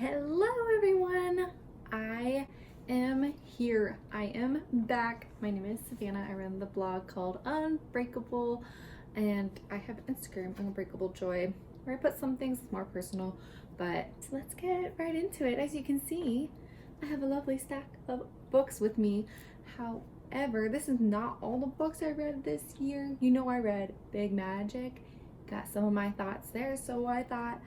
Hello everyone! I am here. I am back. My name is Savannah. I run the blog called Unbreakable and I have Instagram, Unbreakable Joy, where I put some things more personal, but let's get right into it. As you can see, I have a lovely stack of books with me. However, this is not all the books I read this year. You know, I read Big Magic, got some of my thoughts there, so I thought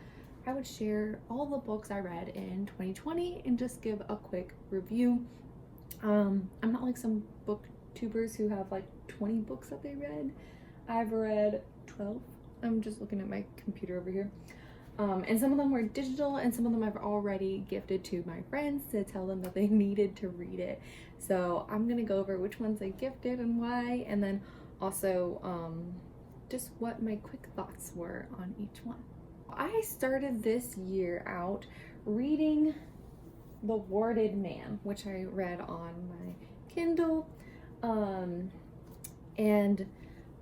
I would share all the books I read in 2020 and just give a quick review. I'm not like some booktubers who have like 20 books that they read. I've read 12. I'm just looking at my computer over here. And some of them were digital and some of them I've already gifted to my friends to tell them that they needed to read it. So I'm gonna go over which ones I gifted and why, and then also just what my quick thoughts were on each one. I started this year out reading The Warded Man, which I read on my Kindle, and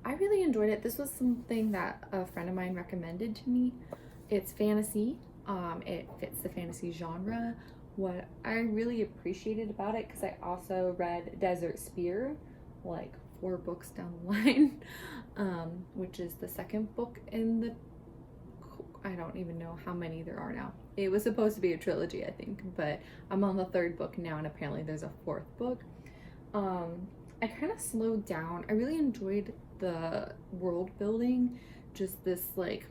I really enjoyed it. This was something that a friend of mine recommended to me. It's fantasy. It fits the fantasy genre. What I really appreciated about it, because I also read Desert Spear, like 4 books down the line, which is the second book in the I don't even know how many there are now. It was supposed to be a trilogy, I think, but I'm on the 3rd book now, and apparently there's a 4th book. I kind of slowed down. I really enjoyed the world building, just this like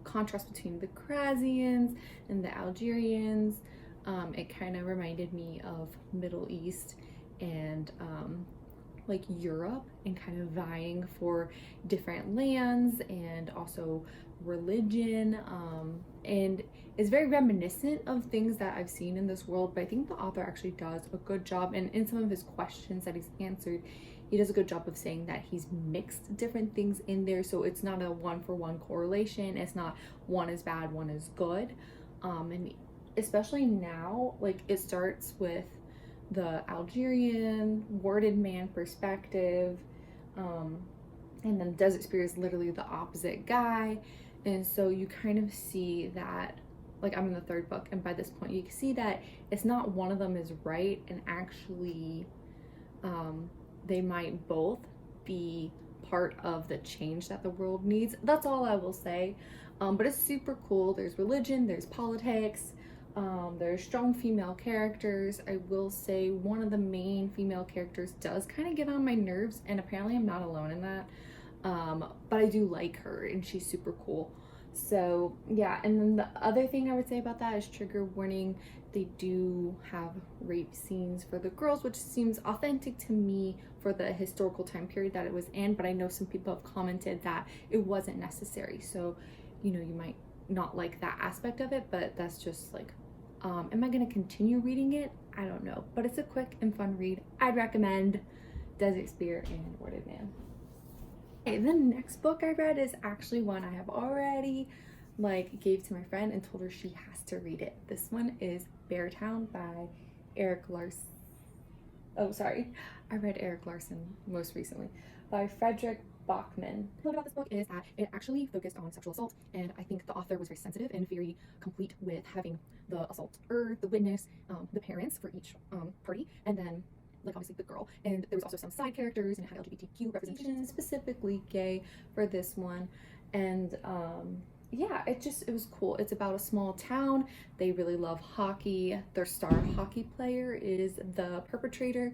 contrast between the Krazians and the Algerians. It kind of reminded me of Middle East and like Europe, and kind of vying for different lands and also religion, and it's very reminiscent of things that I've seen in this world, but I think the author actually does a good job, and in some of his questions that he's answered, he does a good job of saying that he's mixed different things in there, so it's not a one-for-one correlation. It's not one is bad, one is good, and especially now, like, it starts with the Algerian warded man perspective, and then Desert Spear is literally the opposite guy, and so you kind of see that, like, I'm in the 3rd book, and by this point you can see that it's not one of them is right, and actually they might both be part of the change that the world needs. That's all I will say. But it's super cool. There's religion, there's politics, there's strong female characters. I will say one of the main female characters does kind of get on my nerves, and apparently I'm not alone in that. But I do like her, and she's super cool. So yeah, and then the other thing I would say about that is trigger warning. They do have rape scenes for the girls, which seems authentic to me for the historical time period that it was in, but I know some people have commented that it wasn't necessary. So, you know, you might not like that aspect of it, but that's just like, am I going to continue reading it? I don't know, but it's a quick and fun read. I'd recommend Desert Spear and Warded Man. Okay, the next book I read is actually one I have already gave to my friend and told her she has to read it. This one is Beartown by Eric Larson. Oh, sorry. I read Eric Larson most recently, by Frederick Bachman. What about this book is that it actually focused on sexual assault, and I think the author was very sensitive and very complete with having the assaulter, the witness, the parents for each party, and then like obviously the girl, and there was also some side characters and it had LGBTQ representation, specifically gay for this one, and yeah, it was cool. It's about a small town. They really love hockey. Their star hockey player is the perpetrator,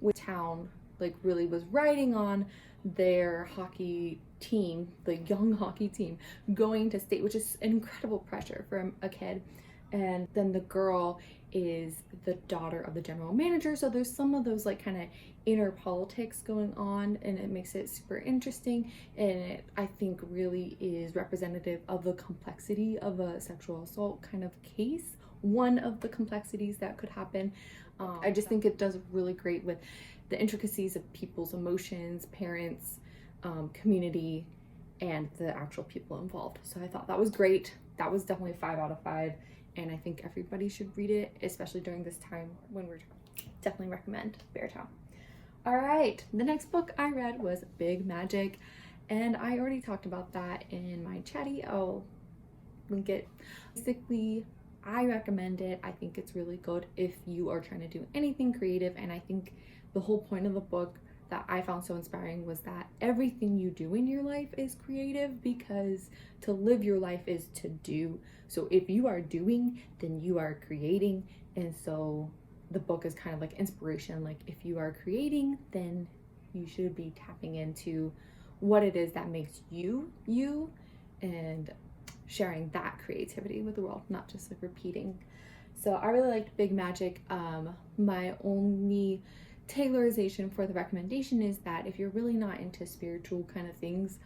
which town like really was riding on their hockey team, the young hockey team, going to state, which is incredible pressure for a kid. And then the girl is the daughter of the general manager, so there's some of those like kind of inner politics going on, and it makes it super interesting, and it, I think, really is representative of the complexity of a sexual assault kind of case, one of the complexities that could happen. I just think it does really great with the intricacies of people's emotions, parents, community, and the actual people involved. So I thought that was great. That was definitely a 5 out of 5. And I think everybody should read it, especially during this time when we're definitely recommend Beartown. All right, the next book I read was Big Magic, and I already talked about that in my chatty. I'll link it. Basically, I recommend it. I think it's really good if you are trying to do anything creative. And I think the whole point of the book that I found so inspiring was that everything you do in your life is creative, because to live your life is to do. So if you are doing, then you are creating. And so the book is kind of like inspiration. Like if you are creating, then you should be tapping into what it is that makes you, you, and sharing that creativity with the world, not just like repeating. So I really liked Big Magic. My only tailorization for the recommendation is that if you're really not into spiritual kind of things,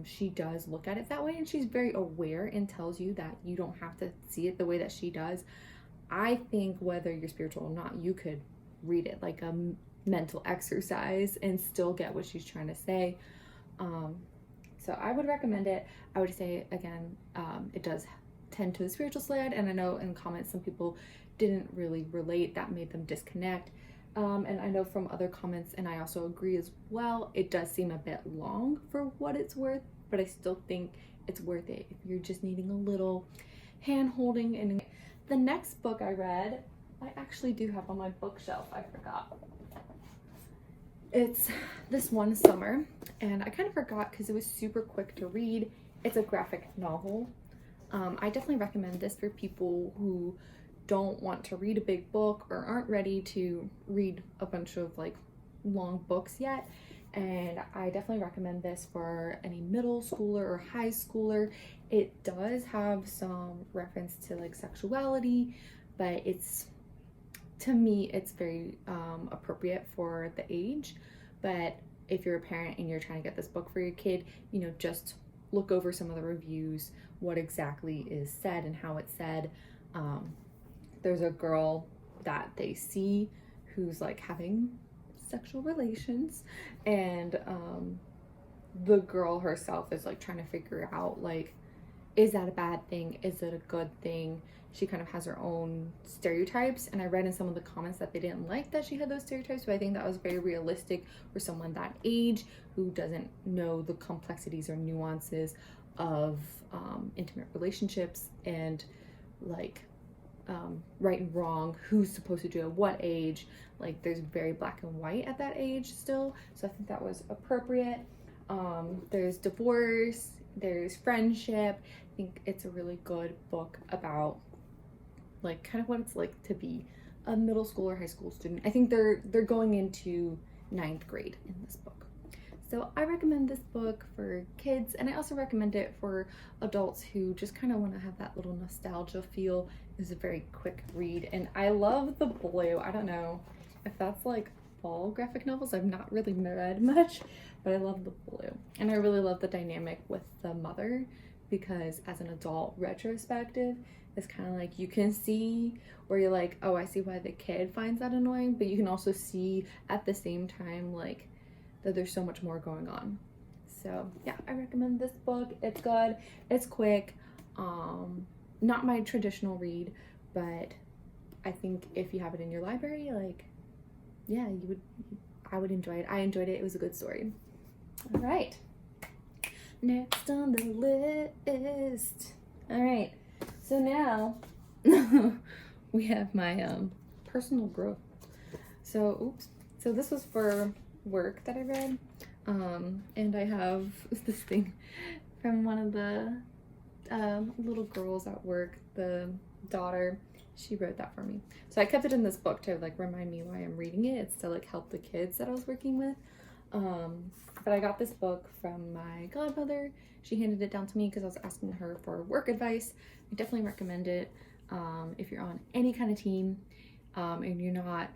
she does look at it that way, and she's very aware and tells you that you don't have to see it the way that she does. I think whether you're spiritual or not, you could read it like a mental exercise and still get what she's trying to say. So I would recommend it. I would say, again, it does tend to the spiritual side, and I know in comments some people didn't really relate, that made them disconnect. And I know from other comments, and I also agree as well, it does seem a bit long for what it's worth, but I still think it's worth it if you're just needing a little hand holding. And the next book I read, I actually do have on my bookshelf, I forgot. It's This One Summer, and I kind of forgot because it was super quick to read. It's a graphic novel. I definitely recommend this for people who don't want to read a big book or aren't ready to read a bunch of like long books yet. And I definitely recommend this for any middle schooler or high schooler. It does have some reference to like sexuality, but to me, it's very appropriate for the age. But if you're a parent and you're trying to get this book for your kid, just look over some of the reviews, what exactly is said and how it's said. There's a girl that they see who's like having sexual relations, and the girl herself is like trying to figure out, like, is that a bad thing? Is it a good thing? She kind of has her own stereotypes, and I read in some of the comments that they didn't like that she had those stereotypes, but I think that was very realistic for someone that age who doesn't know the complexities or nuances of intimate relationships and like right and wrong, who's supposed to do at what age. Like there's very black and white at that age still, so I think that was appropriate. There's divorce, there's friendship. I think it's a really good book about like kind of what it's like to be a middle school or high school student. I think they're going into 9th grade in this book. So I recommend this book for kids, and I also recommend it for adults who just kind of want to have that little nostalgia feel. It's a very quick read, and I love the blue. I don't know if that's like fall graphic novels. I've not really read much, but I love the blue. And I really love the dynamic with the mother, because as an adult retrospective, it's kind of like you can see where you're like, oh, I see why the kid finds that annoying, but you can also see at the same time like that there's so much more going on. So yeah, I recommend this book. It's good, it's quick, not my traditional read, but I think if you have it in your library, like, yeah, I would enjoy it. I enjoyed it. It was a good story. All right, next on the list. All right, so now we have my personal growth. So this was for work that I read, and I have this thing from one of the little girls at work, the daughter. She wrote that for me, so I kept it in this book to like remind me why I'm reading it. It's to like help the kids that I was working with. But I got this book from my godmother. She handed it down to me because I was asking her for work advice. I definitely recommend it if you're on any kind of team, and you're not,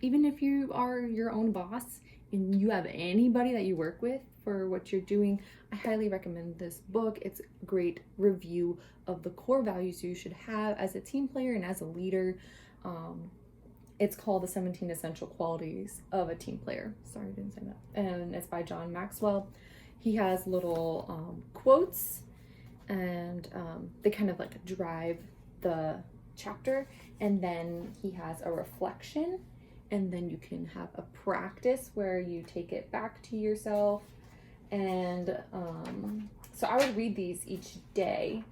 even if you are your own boss and you have anybody that you work with for what you're doing, I highly recommend this book. It's a great review of the core values you should have as a team player and as a leader. It's called The 17 Essential Qualities of a Team Player. Sorry, I didn't say that. And it's by John Maxwell. He has little quotes, and they kind of like drive the chapter, and then he has a reflection, and then you can have a practice where you take it back to yourself. And so I would read these each day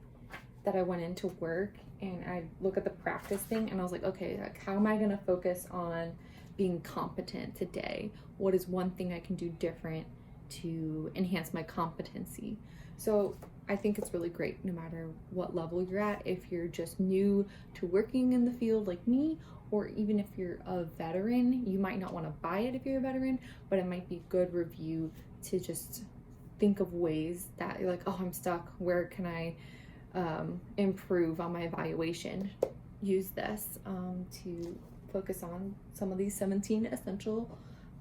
that I went into work, and I look at the practice thing, and I was like, okay, like, how am I going to focus on being competent today? What is one thing I can do different to enhance my competency? So I think it's really great no matter what level you're at. If you're just new to working in the field like me, or even if you're a veteran, you might not want to buy it if you're a veteran, but it might be a good review to just think of ways that you're like, oh, I'm stuck. Where can I improve on my evaluation? Use this to focus on some of these 17 essential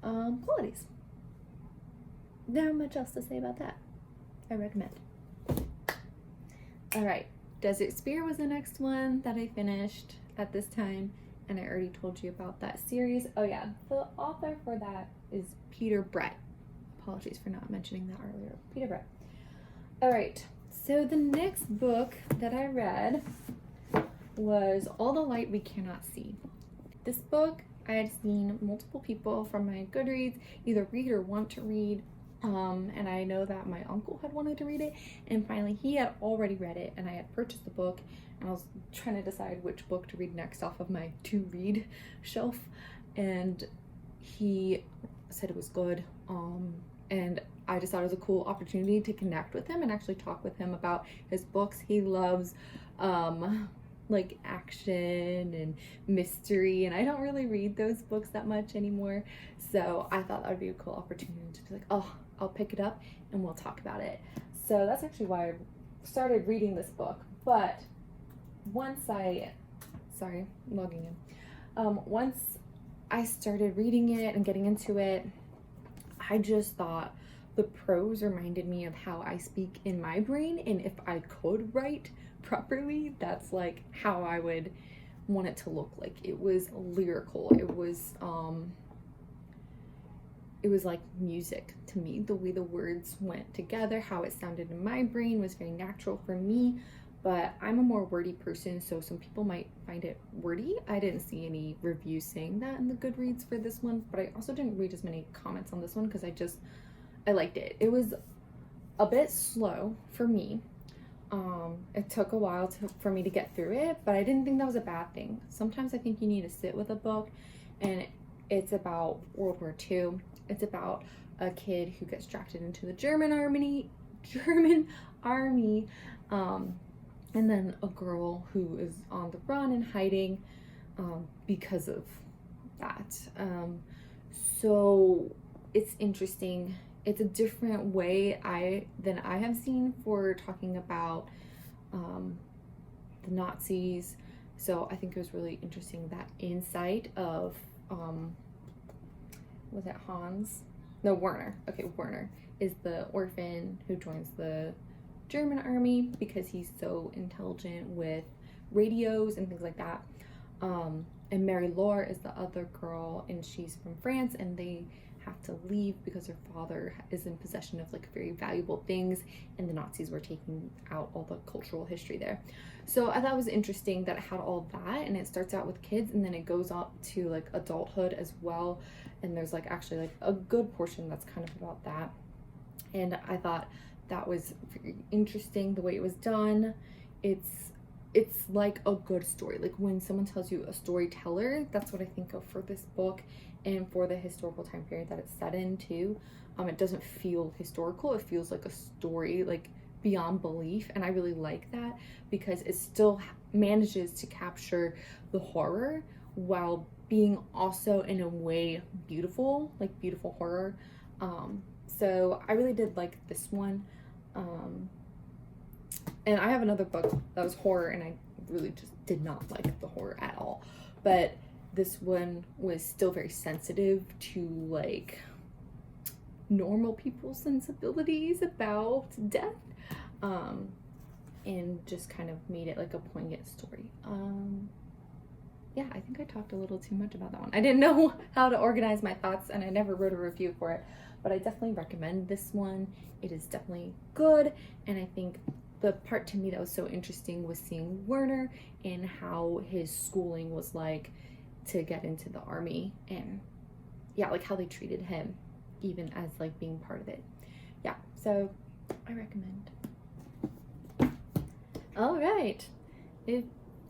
qualities. Not much else to say about that. I recommend. All right, Desert Spear was the next one that I finished at this time, and I already told you about that series. Oh yeah, the author for that is Peter Brett. Apologies for not mentioning that earlier. Peter Brett. All right, so the next book that I read was All the Light We Cannot See. This book I had seen multiple people from my Goodreads either read or want to read. And I know that my uncle had wanted to read it, and finally he had already read it, and I had purchased the book, and I was trying to decide which book to read next off of my to-read shelf, and he said it was good, and I just thought it was a cool opportunity to connect with him and actually talk with him about his books. He loves like action and mystery, and I don't really read those books that much anymore, so I thought that would be a cool opportunity to be like, oh, I'll pick it up and we'll talk about it. So that's actually why I started reading this book. But once I'm logging in. Once I started reading it and getting into it, I just thought the prose reminded me of how I speak in my brain, and if I could write properly, that's like how I would want it to look like. It was lyrical. It was like music to me. The way the words went together, how it sounded in my brain was very natural for me, but I'm a more wordy person, so some people might find it wordy. I didn't see any reviews saying that in the Goodreads for this one, but I also didn't read as many comments on this one because I liked it. It was a bit slow for me. It took a while for me to get through it, but I didn't think that was a bad thing. Sometimes I think you need to sit with a book, and it's about World War II. It's about a kid who gets drafted into the German army, and then a girl who is on the run and hiding because of that. So it's interesting. It's a different way than I have seen for talking about the Nazis. So I think it was really interesting, that insight of was it Hans? No, Werner. Okay, Werner is the orphan who joins the German army because he's so intelligent with radios and things like that. And Mary Laure is the other girl, and she's from France, and they have to leave because her father is in possession of like very valuable things, and the Nazis were taking out all the cultural history there. So I thought it was interesting that it had all that, and it starts out with kids and then it goes up to like adulthood as well, and there's like actually like a good portion that's kind of about that, and I thought that was very interesting the way it was done. It's like a good story. Like when someone tells you a storyteller, that's what I think of for this book, and for the historical time period that it's set in too. It doesn't feel historical. It feels like a story, like beyond belief, and I really like that because it still manages to capture the horror while being also in a way beautiful, like beautiful horror. So I really did like this one. And I have another book that was horror, and I really just did not like the horror at all. But this one was still very sensitive to like normal people's sensibilities about death, and just kind of made it like a poignant story. Yeah, I think I talked a little too much about that one. I didn't know how to organize my thoughts, and I never wrote a review for it, but I definitely recommend this one. It is definitely good, and I think the part to me that was so interesting was seeing Werner and how his schooling was like to get into the army, and yeah, like how they treated him even as like being part of it. Yeah, so I recommend. All right,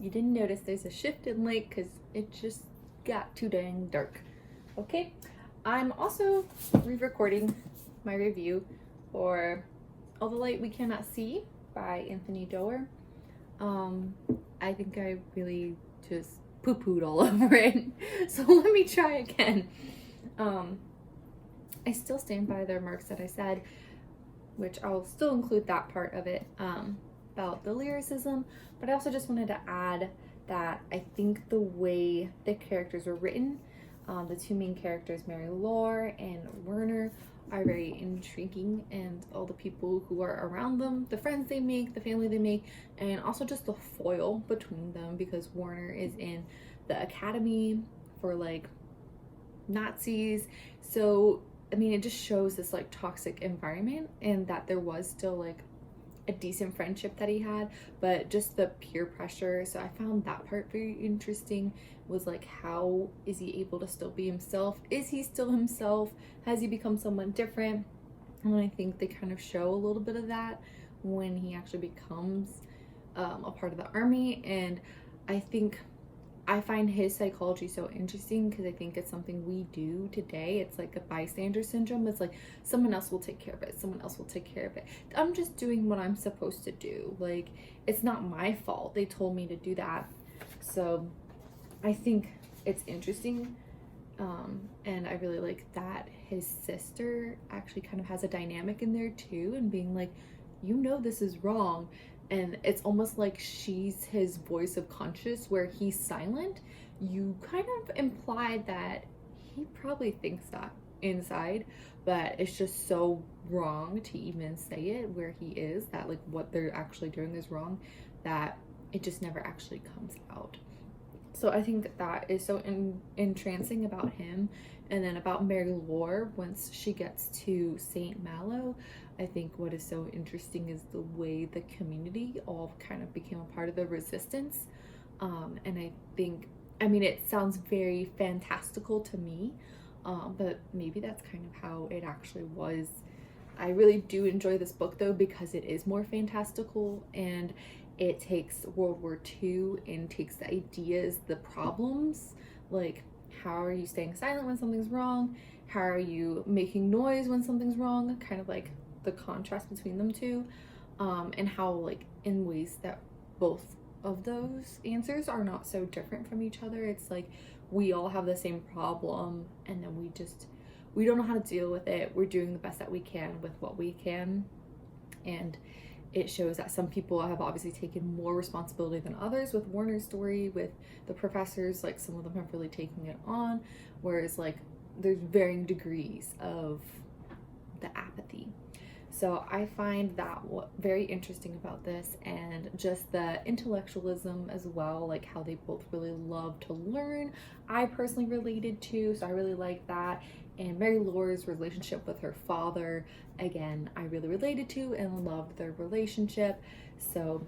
you didn't notice there's a shift in light because it just got too dang dark. Okay, I'm also re-recording my review for All the Light We Cannot See by Anthony Doerr. I think I really just poo-pooed all over it, so let me try again. I still stand by the remarks that I said, which I'll still include that part of it about the lyricism, but I also just wanted to add that I think the way the characters were written, the two main characters, Mary Lore and Werner, are very intriguing, and all the people who are around them, the friends they make, the family they make, and also just the foil between them, because Werner is in the academy for like Nazis. So I mean, it just shows this like toxic environment, and that there was still like a decent friendship that he had, but just the peer pressure. So I found that part very interesting, was like, how is he able to still be himself? Is he still himself? Has he become someone different? And I think they kind of show a little bit of that when he actually becomes a part of the army. And I find his psychology so interesting, because I think it's something we do today. It's like a bystander syndrome. It's like, someone else will take care of it. Someone else will take care of it. I'm just doing what I'm supposed to do. Like, it's not my fault. They told me to do that. So I think it's interesting. And I really like that his sister actually kind of has a dynamic in there too, and being like, you know, this is wrong. And it's almost like she's his voice of conscience, where he's silent. You kind of implied that he probably thinks that inside, but it's just so wrong to even say it where he is, that like what they're actually doing is wrong, that it just never actually comes out. So I think that is so entrancing about him. And then about Mary Lore, once she gets to St. Malo, I think what is so interesting is the way the community all kind of became a part of the resistance. And I think, I mean, it sounds very fantastical to me, but maybe that's kind of how it actually was. I really do enjoy this book though, because it is more fantastical, and it takes World War II and takes the ideas, the problems, like, how are you staying silent when something's wrong? How are you making noise when something's wrong? Kind of like the contrast between them two, and how like in ways that both of those answers are not so different from each other. It's like we all have the same problem, and then we don't know how to deal with it. We're doing the best that we can with what we can, and it shows that some people have obviously taken more responsibility than others. With Warner's story, with the professors, like some of them have really taken it on, whereas like there's varying degrees of the apathy. So I find that very interesting about this, and just the intellectualism as well, like how they both really love to learn. I personally related to, so I really like that. And Mary Lore's relationship with her father, again, I really related to and loved their relationship. So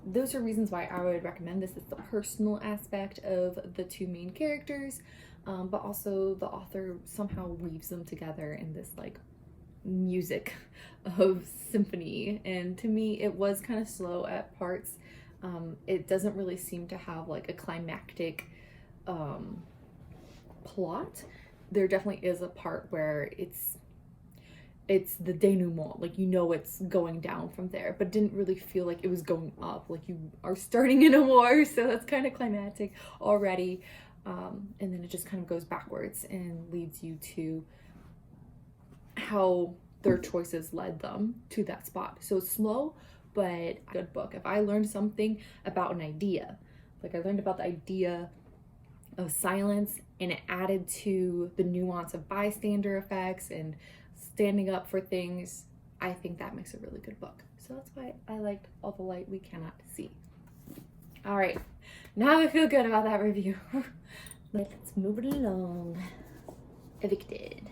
those are reasons why I would recommend this. It's the personal aspect of the two main characters, but also the author somehow weaves them together in this like music of symphony. And to me, it was kind of slow at parts. It doesn't really seem to have like a climactic plot. There definitely is a part where it's the denouement, like, you know, it's going down from there, but didn't really feel like it was going up, like you are starting in a war, so that's kind of climactic already. And then it just kind of goes backwards and leads you to how their choices led them to that spot. So it's slow, but a good book. If I learned something about an idea, like I learned about the idea of silence, and it added to the nuance of bystander effects and standing up for things, I think that makes a really good book. So that's why I liked All the Light We Cannot See. All right, now I feel good about that review. Let's move it along. Evicted.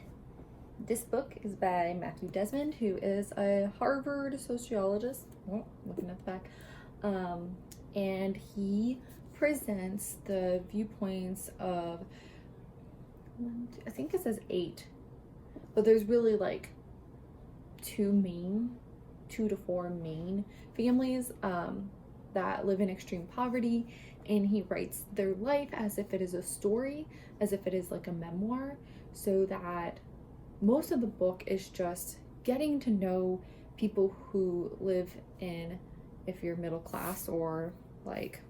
This book is by Matthew Desmond, who is a Harvard sociologist. Oh, looking at the back. And he presents the viewpoints of, I think it says 8, but there's really like 2 to 4 main families. that live in extreme poverty, and he writes their life as if it is a story, as if it is like a memoir, so that most of the book is just getting to know people who live in, if you're middle class or like,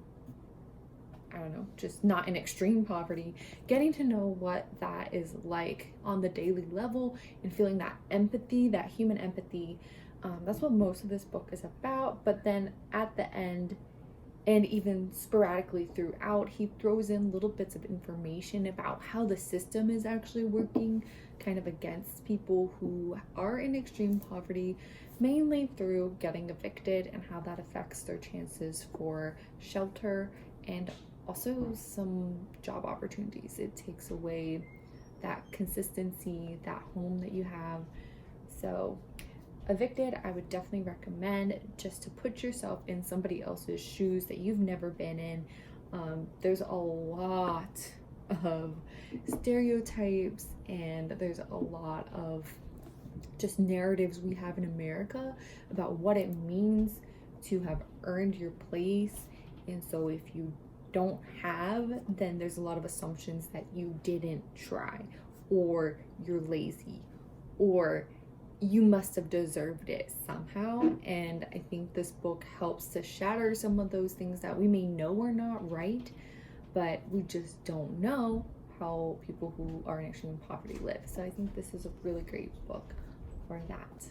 I don't know, just not in extreme poverty, getting to know what that is like on the daily level and feeling that empathy, that human empathy. That's what most of this book is about. But then at the end, and even sporadically throughout, he throws in little bits of information about how the system is actually working kind of against people who are in extreme poverty, mainly through getting evicted and how that affects their chances for shelter and also some job opportunities. It takes away that consistency, that home that you have. So Evicted, I would definitely recommend, just to put yourself in somebody else's shoes that you've never been in. There's a lot of stereotypes, and there's a lot of just narratives we have in America about what it means to have earned your place. And so if you don't have, then there's a lot of assumptions that you didn't try, or you're lazy, or you must have deserved it somehow. And I think this book helps to shatter some of those things that we may know are not right, but we just don't know how people who are in extreme poverty live. So I think this is a really great book for that.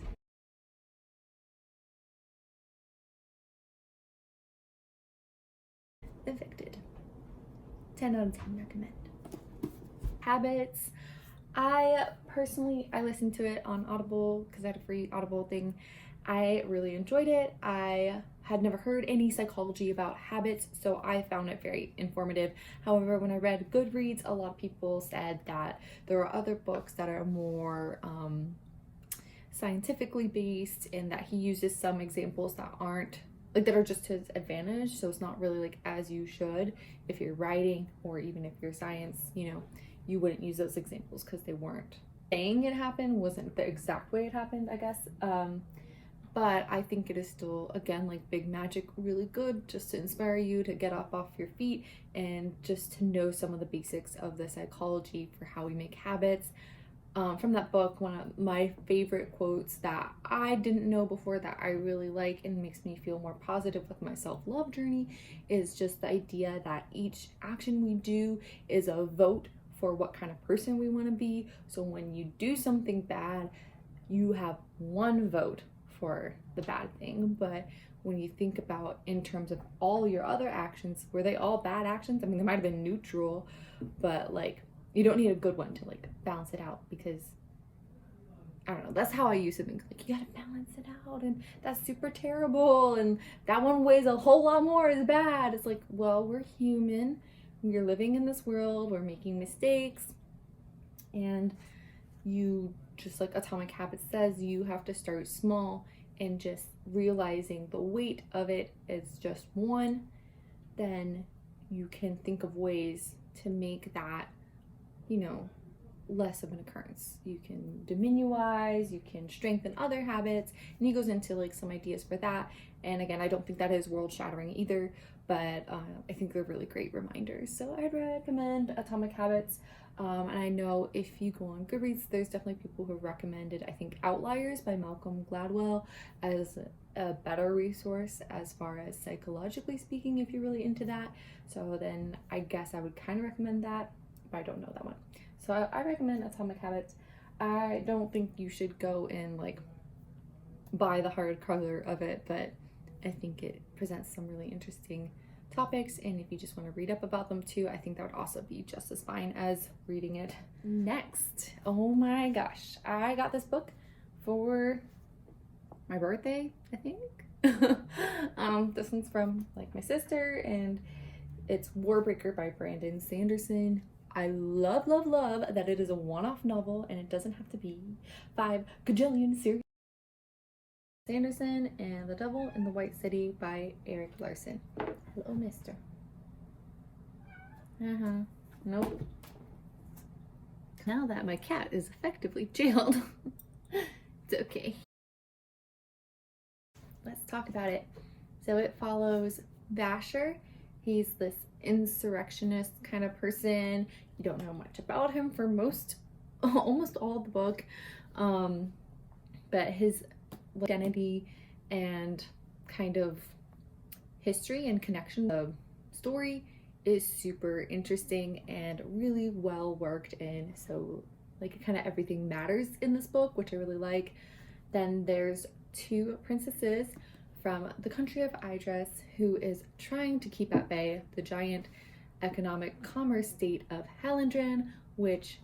Evicted. 10 out of 10 recommend. Habits. I listened to it on Audible because I had a free Audible thing. I really enjoyed it. I had never heard any psychology about habits, so I found it very informative. However, when I read Goodreads, a lot of people said that there are other books that are more scientifically based, and that he uses some examples that aren't like, that are just to his advantage. So it's not really like as you should if you're writing, or even if you're science, you know, you wouldn't use those examples because they weren't saying it happened, wasn't the exact way it happened, I guess. But I think it is still, again, like Big Magic, really good just to inspire you to get off your feet and just to know some of the basics of the psychology for how we make habits. From that book, one of my favorite quotes that I didn't know before that I really like and makes me feel more positive with my self-love journey is just the idea that each action we do is a vote for what kind of person we want to be. So when you do something bad, you have one vote for the bad thing. But when you think about in terms of all your other actions, were they all bad actions? I mean, they might have been neutral, but like, you don't need a good one to like balance it out, because I don't know, that's how I used to think, like, you gotta balance it out, and that's super terrible, and that one weighs a whole lot more is bad. It's like, well, we're human, we're living in this world, we're making mistakes, and you, just like Atomic Habits says, you have to start small, and just realizing the weight of it is just one, then you can think of ways to make that, you know, less of an occurrence. You can diminuize, you can strengthen other habits, and he goes into like some ideas for that. And again, I don't think that is world shattering either, but I think they're really great reminders. So I'd recommend Atomic Habits. And I know if you go on Goodreads, there's definitely people who have recommended, I think, Outliers by Malcolm Gladwell as a better resource as far as psychologically speaking, if you're really into that. So then I guess I would kind of recommend that, but I don't know that one. So I recommend Atomic Habits. I don't think you should go and like buy the hardcover of it, but I think it presents some really interesting topics, and if you just want to read up about them too, I think that would also be just as fine as reading it. Next, oh my gosh, I got this book for my birthday, I think. This one's from like my sister, and it's Warbreaker by Brandon Sanderson. I love that it is a one-off novel and it doesn't have to be 5 gajillion series. Sanderson, and The Devil in the White City by Eric Larson. Hello, mister. Nope. Now that my cat is effectively jailed, it's okay. Let's talk about it. So it follows Vasher. He's this insurrectionist kind of person. You don't know much about him for almost all of the book. But his identity and kind of history and connection, the story is super interesting and really well worked in. So like kind of everything matters in this book, which I really like. Then there's two princesses from the country of Idris who is trying to keep at bay the giant economic commerce state of Hallandran, which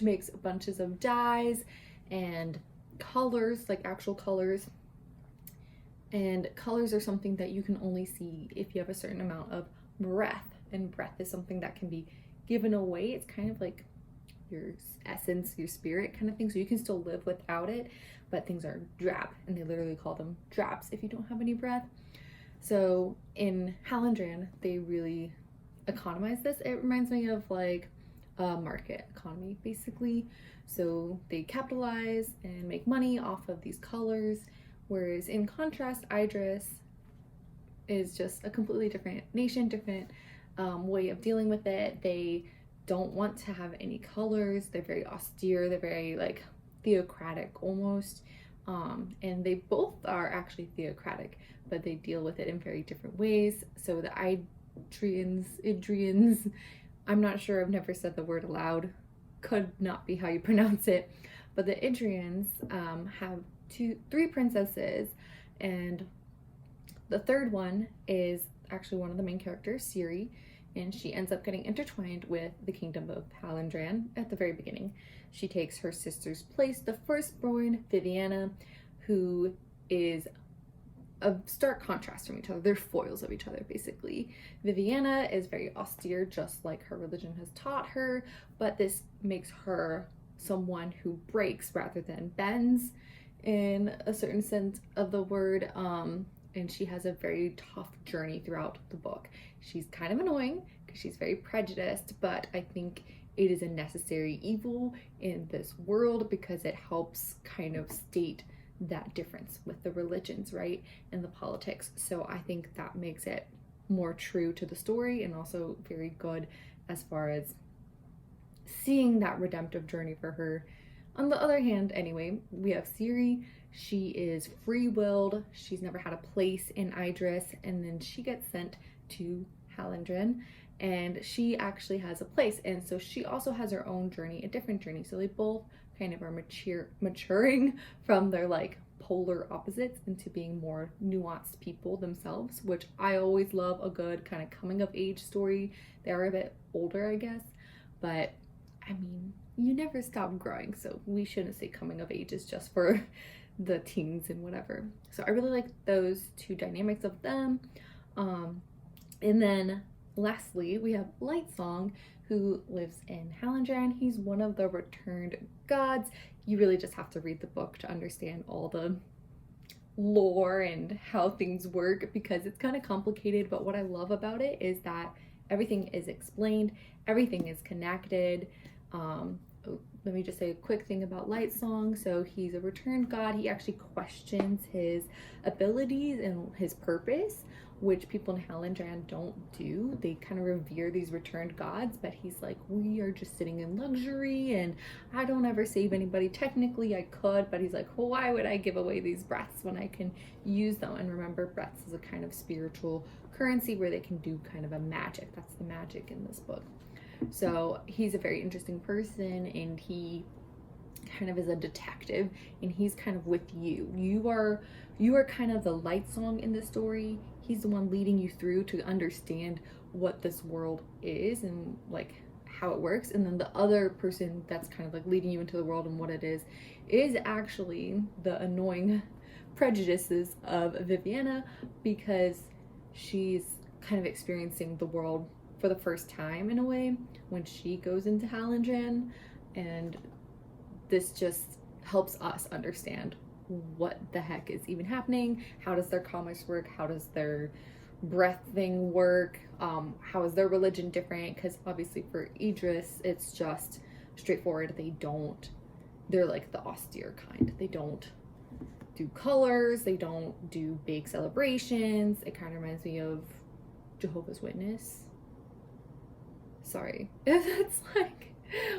makes bunches of dyes and colors, like actual colors. And colors are something that you can only see if you have a certain amount of breath, and breath is something that can be given away. It's kind of like your essence, your spirit kind of thing, so you can still live without it, but things are drab, and they literally call them drabs if you don't have any breath. So in Hallandran, they really economize this. It reminds me of like a market economy, basically. So they capitalize and make money off of these colors, whereas in contrast, Idris is just a completely different nation, different way of dealing with it. They don't want to have any colors. They're very austere. They're very like theocratic almost. And they both are actually theocratic, but they deal with it in very different ways. So the Idrians, I'm not sure, I've never said the word aloud, could not be how you pronounce it, but the Idrians have three princesses, and the third one is actually one of the main characters, Ciri, and she ends up getting intertwined with the kingdom of Hallandran at the very beginning. She takes her sister's place, the firstborn, Viviana, who is a stark contrast from each other. They're foils of each other, basically. Viviana is very austere, just like her religion has taught her, but this makes her someone who breaks rather than bends in a certain sense of the word. And she has a very tough journey throughout the book. She's kind of annoying because she's very prejudiced, but I think it is a necessary evil in this world because it helps kind of state that difference with the religions, right, and the politics. So I think that makes it more true to the story and also very good as far as seeing that redemptive journey for her. On the other hand, anyway, we have Ciri. She is free-willed. She's never had a place in Idris, and then she gets sent to Hallandran, and she actually has a place, and so she also has her own journey, a different journey. So they both kind of are maturing from their like polar opposites into being more nuanced people themselves, which I always love a good kind of coming of age story. They are a bit older, I guess, but I mean, you never stop growing, so we shouldn't say coming of age is just for the teens and whatever. So I really like those two dynamics of them. And then lastly, we have Lightsong, who lives in Hallandran. He's one of the returned gods. You really just have to read the book to understand all the lore and how things work because it's kind of complicated, but what I love about it is that everything is explained, everything is connected. Let me just say a quick thing about Lightsong. So he's a returned god. He actually questions his abilities and his purpose, which people in Hallandran don't do. They kind of revere these returned gods, but he's like, we are just sitting in luxury and I don't ever save anybody. Technically I could, but he's like, well, why would I give away these breaths when I can use them? And remember, breaths is a kind of spiritual currency where they can do kind of a magic. That's the magic in this book. So he's a very interesting person, and he kind of is a detective, and he's kind of with you. You are kind of the Lightsong in the story. He's the one leading you through to understand what this world is and like how it works. And then the other person that's kind of like leading you into the world and what it is actually the annoying prejudices of Viviana, because she's kind of experiencing the world for the first time in a way when she goes into Hallandran, and this just helps us understand what the heck is even happening. How does their commerce work? How does their breath thing work? How is their religion different? Because obviously for Idris it's just straightforward. They're like the austere kind. They don't do colors, they don't do big celebrations. It kind of reminds me of Jehovah's Witness. Sorry if that's like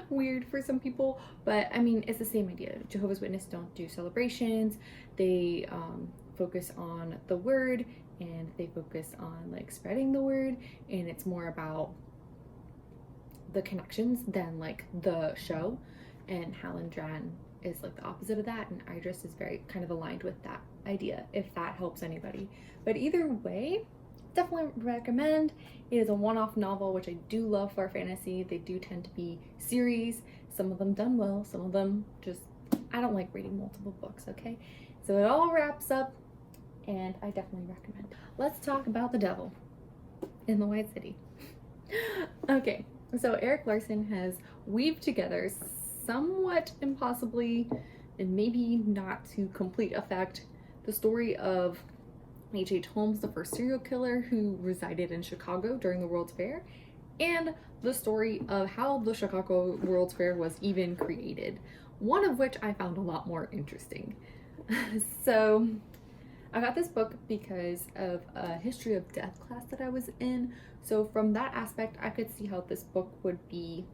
weird for some people, but I mean, it's the same idea. Jehovah's Witness don't do celebrations. They focus on the word, and they focus on like spreading the word, and it's more about the connections than like the show. And Helen Dran is like the opposite of that, and Idris is very kind of aligned with that idea, if that helps anybody. But either way, definitely recommend. It is a one-off novel, which I do love for fantasy. They do tend to be series, some of them done well, some of them just, I don't like reading multiple books, okay? So it all wraps up, and I definitely recommend. Let's talk about the devil in the White City. Okay, so Eric Larson has weaved together, somewhat impossibly and maybe not to complete effect, the story of H.H. Holmes, the first serial killer who resided in Chicago during the World's Fair, and the story of how the Chicago World's Fair was even created, one of which I found a lot more interesting. So I got this book because of a history of death class that I was in. So from that aspect, I could see how this book would be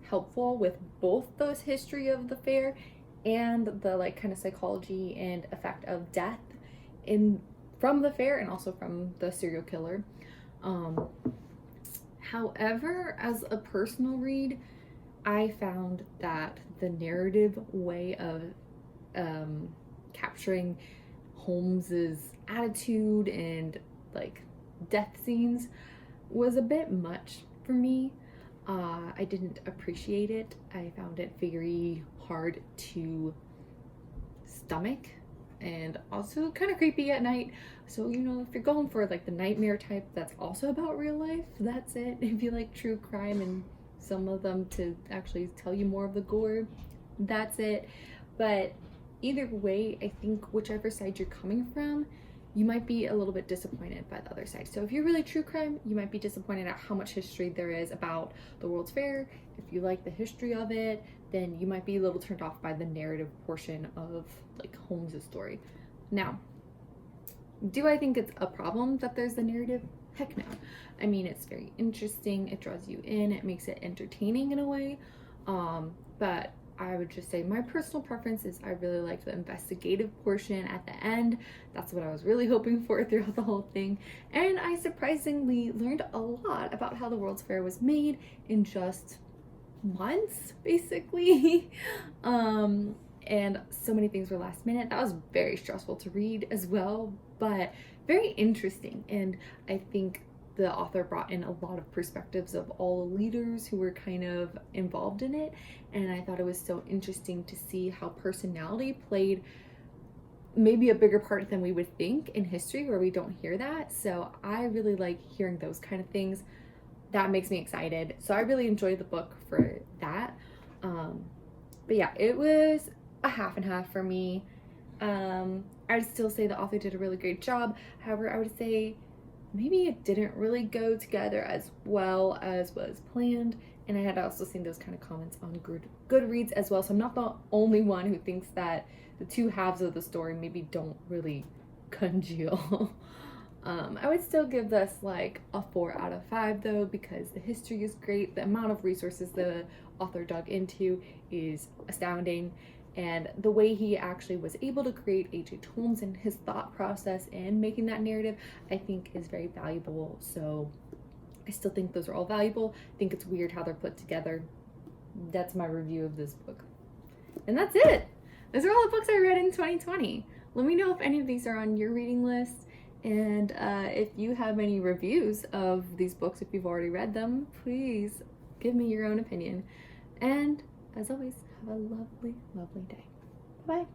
helpful with both the history of the fair and the like kind of psychology and effect of death from the fair and also from the serial killer. However, as a personal read, I found that the narrative way of capturing Holmes's attitude and like death scenes was a bit much for me. I didn't appreciate it. I found it very hard to stomach and also kind of creepy at night. So, you know, if you're going for like the nightmare type that's also about real life, that's it. If you like true crime and some of them to actually tell you more of the gore, that's it. But either way, I think whichever side you're coming from, you might be a little bit disappointed by the other side. So if you're really true crime, you might be disappointed at how much history there is about the World's Fair. If you like the history of it, then you might be a little turned off by the narrative portion of like Holmes' story. Now, do I think it's a problem that there's the narrative? Heck no. I mean, it's very interesting, it draws you in, it makes it entertaining in a way, but I would just say my personal preference is I really like the investigative portion at the end. That's what I was really hoping for throughout the whole thing. And I surprisingly learned a lot about how the World's Fair was made in just months, basically. And so many things were last minute. That was very stressful to read as well, but very interesting. And I think the author brought in a lot of perspectives of all the leaders who were kind of involved in it, and I thought it was so interesting to see how personality played maybe a bigger part than we would think in history, where we don't hear that. So I really like hearing those kind of things. That makes me excited. So I really enjoyed the book for that. But yeah, it was a half and half for me. I'd still say the author did a really great job. However, I would say maybe it didn't really go together as well as was planned. And I had also seen those kind of comments on Goodreads as well. So I'm not the only one who thinks that the two halves of the story maybe don't really congeal. I would still give this like a 4 out of 5 though, because the history is great. The amount of resources the author dug into is astounding. And the way he actually was able to create H.H. Holmes and his thought process in making that narrative, I think is very valuable. So I still think those are all valuable. I think it's weird how they're put together. That's my review of this book. And that's it. Those are all the books I read in 2020. Let me know if any of these are on your reading list. And if you have any reviews of these books, if you've already read them, please give me your own opinion. And as always, have a lovely, lovely day. Bye.